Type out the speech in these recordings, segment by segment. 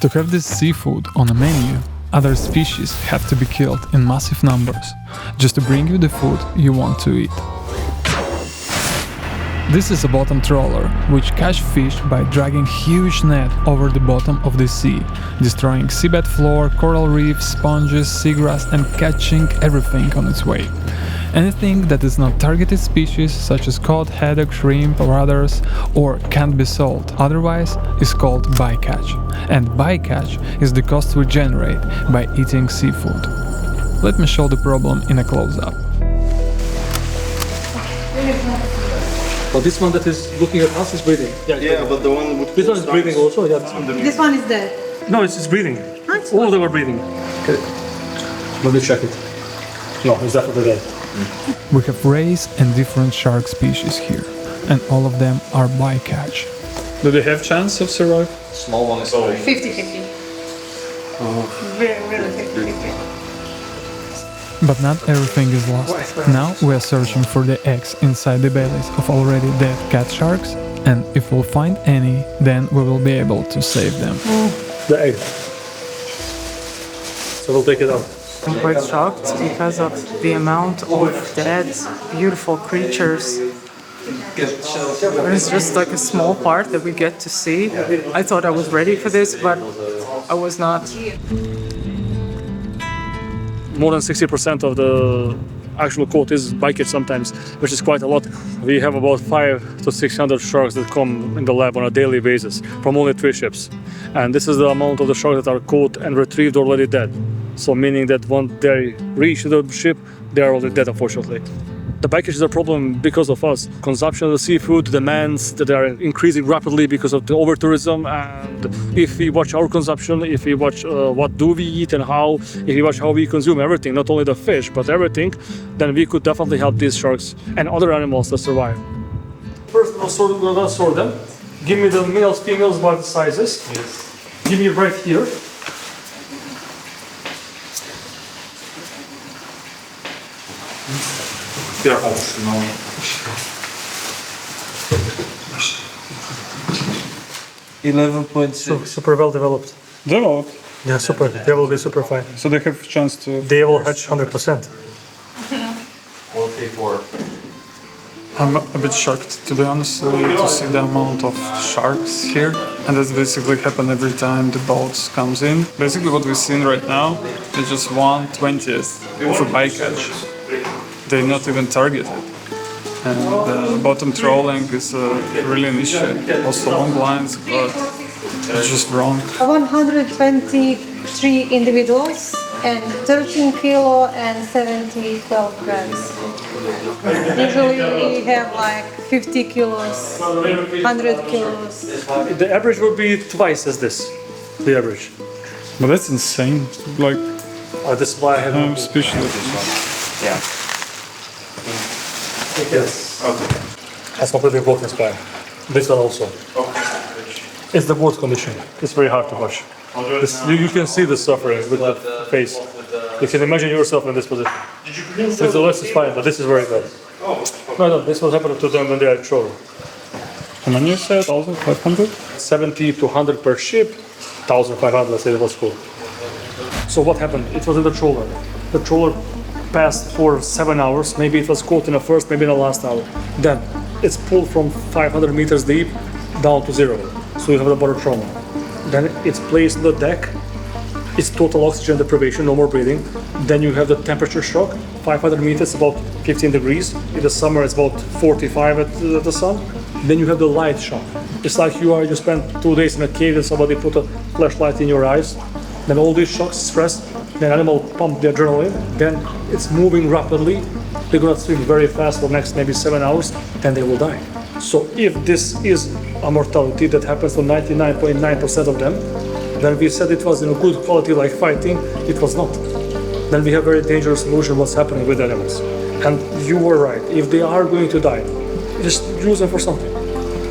To have this seafood on a menu, other species have to be killed in massive numbers, just to bring you the food you want to eat. This is a bottom trawler, which catch fish by dragging huge net over the bottom of the sea, destroying seabed floor, coral reefs, sponges, seagrass and catching everything on its way. Anything that is not targeted species such as cod, haddock, shrimp or others, or can't be sold otherwise, is called bycatch. And bycatch is the cost we generate by eating seafood. Let me show the problem in a close-up. Well, this one that is looking at us is breathing. Yeah, but the one with This one is breathing also. Yeah. This one is dead. No, it's breathing. That's All of them are breathing. Okay. Let me check it. No, it's definitely dead. We have rays and different shark species here, and all of them are bycatch. Do they have chance of survive? small one is going. 50-50. Really 50-50. But not everything is lost. Now we are searching for the eggs inside the bellies of already dead cat sharks, and if we'll find any, then we will be able to save them. The egg. So we'll take it out. I'm quite shocked because of the amount of dead, beautiful creatures. It's just like a small part that we get to see. I thought I was ready for this, but I was not. More than 60% of the actual quote is bycatch sometimes, which is quite a lot. We have about 500 to 600 sharks that come in the lab on a daily basis from only 3 ships. And this is the amount of the sharks that are caught and retrieved already dead. So meaning that when they reach the ship, they are already dead, unfortunately. The bycatch is a problem because of us. Consumption of the seafood demands that they are increasing rapidly because of the over-tourism, and if we watch our consumption, if we watch what do we eat and how, if we watch how we consume everything, not only the fish, but everything, then we could definitely help these sharks and other animals to survive. First, we're gonna sort them. Give me the males, females, by the sizes. Yes. Give me right here. Careful. 11.6. Super well developed. Developed. Yeah, super. They will be super fine. So they have chance to. They will hatch 100%. We'll pay for. I'm a bit shocked, to be honest, to see the amount of sharks here. And that's basically happen every time the boats comes in. Basically what we're seeing right now is just 1/20th of a bycatch. They're not even targeted. And bottom trawling is really an issue. Also long lines, but it's just wrong. 123 individuals and 13 kilo and 12 grams. Usually we have like 50 kilos, 100 kilos. The average would be twice as this, the average. But that's insane. Like, This is why I have especially. Yeah. Yes. Okay. That's completely broken spine. This one also. It's the worst condition. It's very hard to wash. You can see the suffering with the face. You can imagine yourself in this position. So the rest is fine, but this is very bad. No, this was happening to them when they are trawling. How many you said? 1,500? 70 to 100 per ship, 1,500, let's say it was full. So what happened? It was in the trawler. The trawler passed for 7 hours. Maybe it was caught in the first, maybe in the last hour. Then it's pulled from 500 meters deep down to 0. So you have the bottom trauma. Then it's placed on the deck. It's total oxygen deprivation, no more breathing. Then you have the temperature shock. 500 meters, about 15 degrees. In the summer, it's about 45 at the sun. Then you have the light shock. It's like you spent 2 days in a cave and somebody put a flashlight in your eyes. Then all these shocks, stress, then animal pump the adrenaline, then it's moving rapidly. They're gonna swim very fast for next maybe 7 hours, then they will die. So if this is a mortality that happens to 99.9% of them, then we said it was in a good quality like fighting, it was not. Then we have very dangerous illusion what's happening with animals. And you were right, if they are going to die, just use them for something.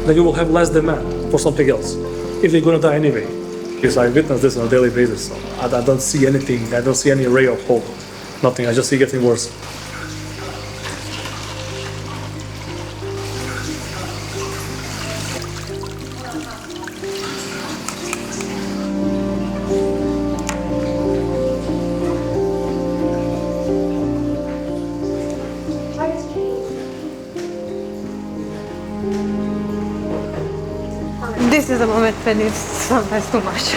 Then you will have less demand for something else, if they're gonna die anyway. Because I witness this on a daily basis, so I don't see anything, I don't see any ray of hope. Nothing, I just see it getting worse. is a moment when it's sometimes too much.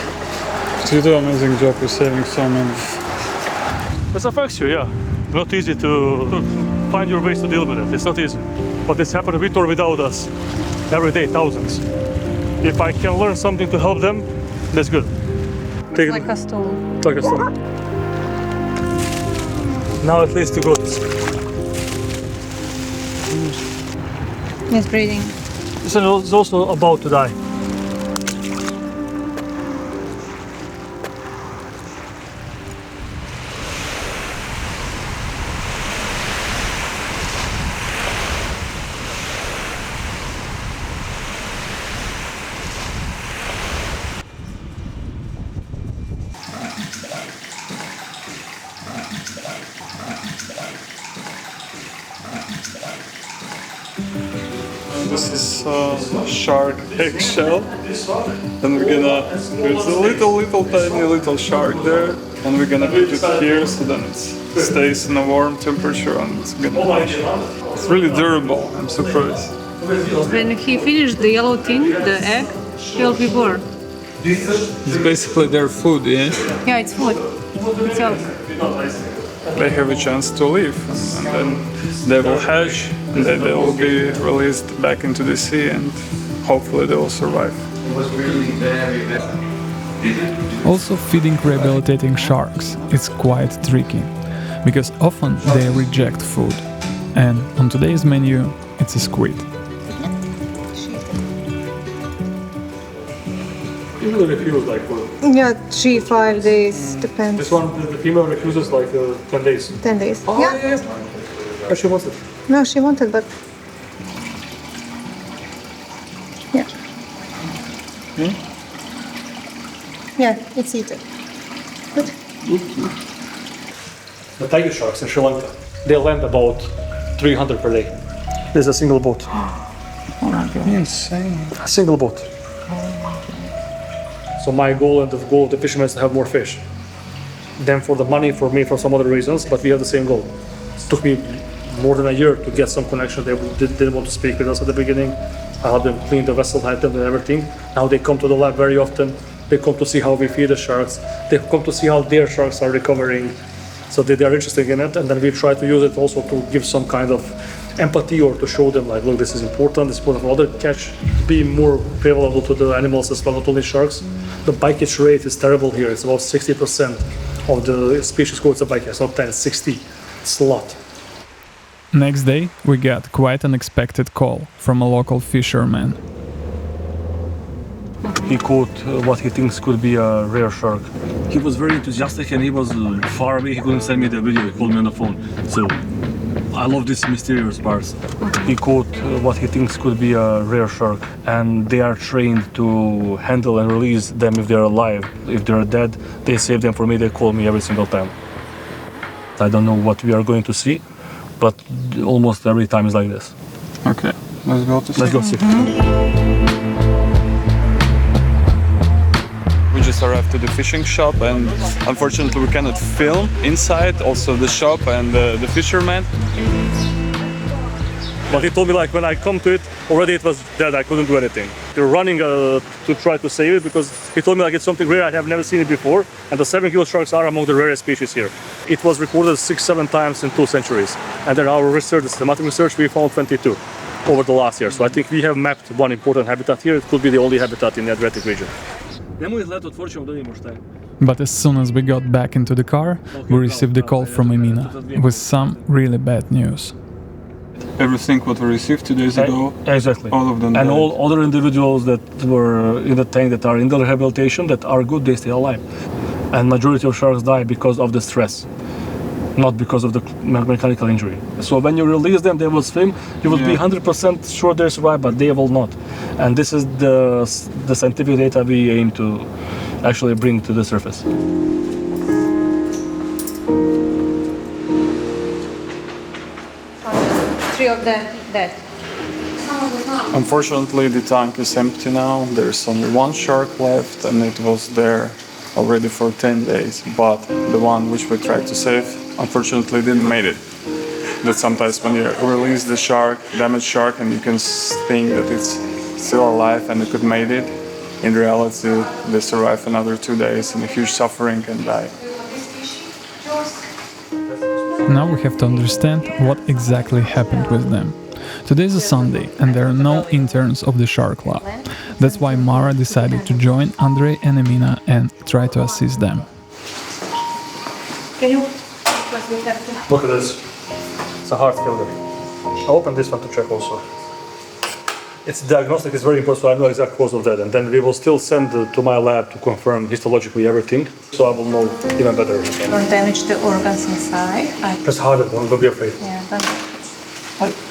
You do an amazing job with saving so many. This affects you, yeah. Not easy to find your ways to deal with it. It's not easy. But it's happened with or without us. Every day, thousands. If I can learn something to help them, that's good. Take Like a stone. Like a stone. Now at least you got It's breathing. this is also about to die. This is a shark eggshell, and we're gonna, there's a little tiny shark there, and we're gonna put it here so then it stays in a warm temperature and it's really durable. I'm surprised. When he finished the yellow thing, the egg, he'll be born. It's basically their food, yeah? Yeah, it's food. It's yolk. They have a chance to live, and then they will hatch, and then they will be released back into the sea, and hopefully they will survive. Also, feeding rehabilitating sharks is quite tricky, because often they reject food. And on today's menu, it's a squid. Usually refuse like for Yeah, 3-5 days, depends. this one. The female refuses like 10 days. 10 days. Oh, Yeah. Oh, she wants it. No, she wanted, but. Yeah. Yeah, it's eaten. Good. The tiger sharks in Sri Lanka, they land about 300 per day. There's a single boat. Insane. A single boat. So my goal and the goal of the fishermen is to have more fish. Then for the money, for me, for some other reasons, but we have the same goal. It took me more than a year to get some connection. They didn't want to speak with us at the beginning. I had them clean the vessel, had them and everything. Now they come to the lab very often. They come to see how we feed the sharks. They come to see how their sharks are recovering. So they are interested in it, and then we try to use it also to give some kind of empathy or to show them like, look, this is important. It's important for other catch, be more favorable to the animals as well, not only sharks. The bycatch rate is terrible here. It's about 60% of the species caught a bycatch, not 10, 60. It's a lot. Next day, we got quite an unexpected call from a local fisherman. He caught what he thinks could be a rare shark. He was very enthusiastic and he was far away. He couldn't send me the video. He called me on the phone. So I love these mysterious parts. He caught what he thinks could be a rare shark, and they are trained to handle and release them if they're alive. If they're dead, they save them for me. They call me every single time. I don't know what we are going to see, but almost every time is like this. Okay, let's go to see. Let's go see. We just arrived to the fishing shop, and unfortunately we cannot film inside, also the shop and the fisherman. But he told me like when I come to it, already it was dead, I couldn't do anything. They're running to try to save it because he told me like it's something rare, I have never seen it before. And the 7-kilo sharks are among the rarest species here. It was recorded 6-7 times in 2 centuries. And then our research, the systematic research, we found 22 over the last year. So I think we have mapped one important habitat here. It could be the only habitat in the Adriatic region. But as soon as we got back into the car, we received a call from Emina with some really bad news. Everything what we received 2 days ago, Exactly. all of them And died. all other individuals that were in the tank that are in the rehabilitation that are good, they stay alive. And majority of sharks die because of the stress, not because of the mechanical injury. So when you release them, they will swim. You will be 100% sure they survive, but they will not. And this is the scientific data we aim to actually bring to the surface. 3 of them dead. Unfortunately, the tank is empty now. There's only 1 shark left, and it was there already for 10 days. But the one which we tried to save, unfortunately, didn't make it. That sometimes when you release the damaged shark, and you can think that it's still alive and it could make it, in reality they survive another 2 days in a huge suffering and die. Now we have to understand what exactly happened with them. Today is a Sunday and there are no interns of the Shark Club. That's why Mara decided to join Andrei and Emina and try to assist them. Can you? Look at this. It's a heart failure. I'll open this one to check also. It's diagnostic, it's very important, so I know exact cause of that. And then we will still send to my lab to confirm histologically everything, so I will know even better. Don't damage the organs inside. Just harder, don't be afraid. Yeah,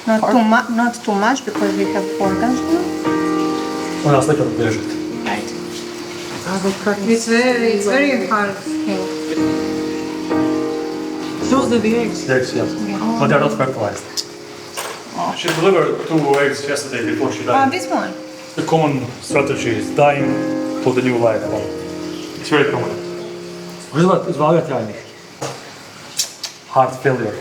not too much because we have organs now. When I sleep, I'll measure it. Right. It's very hard thing. Those are the eggs. Eggs, yes. But they're not fertilized. She delivered 2 eggs yesterday before she died. This one. The common strategy is dying for the new life. It's very common. Heart failure.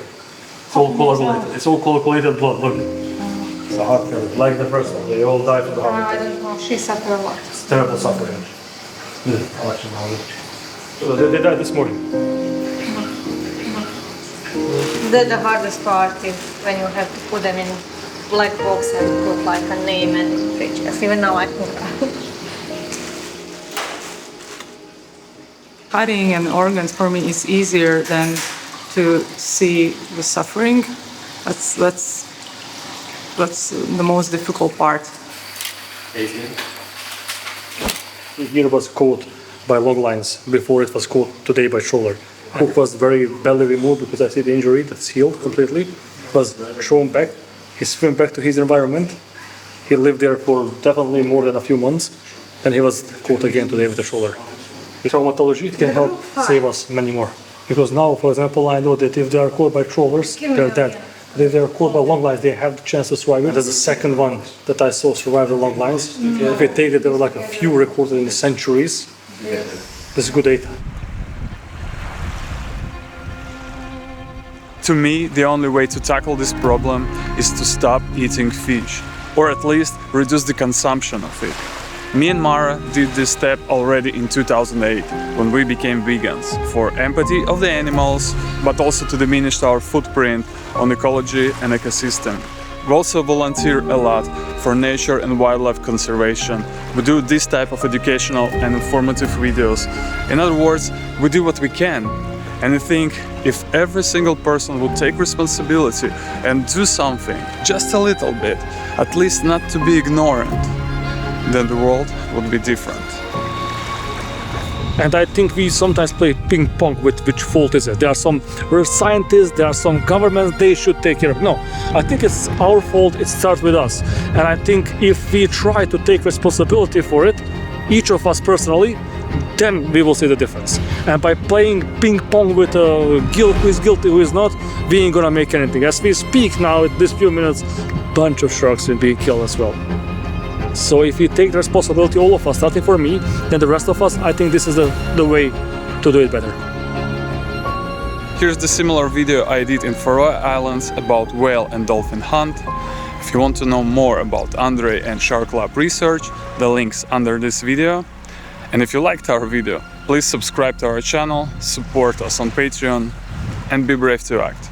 It's all coagulated. It's all coagulated blood. Look. It's a heart failure. Like the first one. They all die from the heart I attack. don't know. She suffered a lot. It's terrible suffering. They died this morning. The hardest part is when you have to put them in black box and put like a name and pictures. Even now I can cry. Cutting and organs for me is easier than to see the suffering. That's the most difficult part. Here was caught by long lines before it was caught today by trawler. Hook was very badly removed because I see the injury that's healed completely. Was shown back. He swam back to his environment. He lived there for definitely more than a few months, and he was caught again today with the trawler. Traumatology can help save us many more. Because now, for example, I know that if they are caught by trawlers, they're dead. But if they are caught by long lines, they have the chance to survive. That's the second one that I saw survive the long lines. If we take that there were like a few recorded in centuries, this is good data. To me, the only way to tackle this problem is to stop eating fish, or at least reduce the consumption of it. Me and Mara did this step already in 2008, when we became vegans, for empathy of the animals, but also to diminish our footprint on ecology and ecosystem. We also volunteer a lot for nature and wildlife conservation. We do this type of educational and informative videos. In other words, we do what we can. And I think if every single person would take responsibility and do something, just a little bit, at least not to be ignorant, then the world would be different. And I think we sometimes play ping pong with which fault is it. There are some scientists, there are some governments, they should take care of it. No, I think it's our fault, it starts with us. And I think if we try to take responsibility for it, each of us personally, then we will see the difference. And by playing ping pong with who is guilty, who is not, we ain't gonna make anything. As we speak now, at this few minutes, bunch of sharks will be killed as well. So if we take the responsibility, all of us, starting for me, then the rest of us, I think this is the way to do it better. Here's the similar video I did in Faroe Islands about whale and dolphin hunt. If you want to know more about Andrei and Shark Lab research, the link's under this video. And if you liked our video, please subscribe to our channel, support us on Patreon, and be brave to act.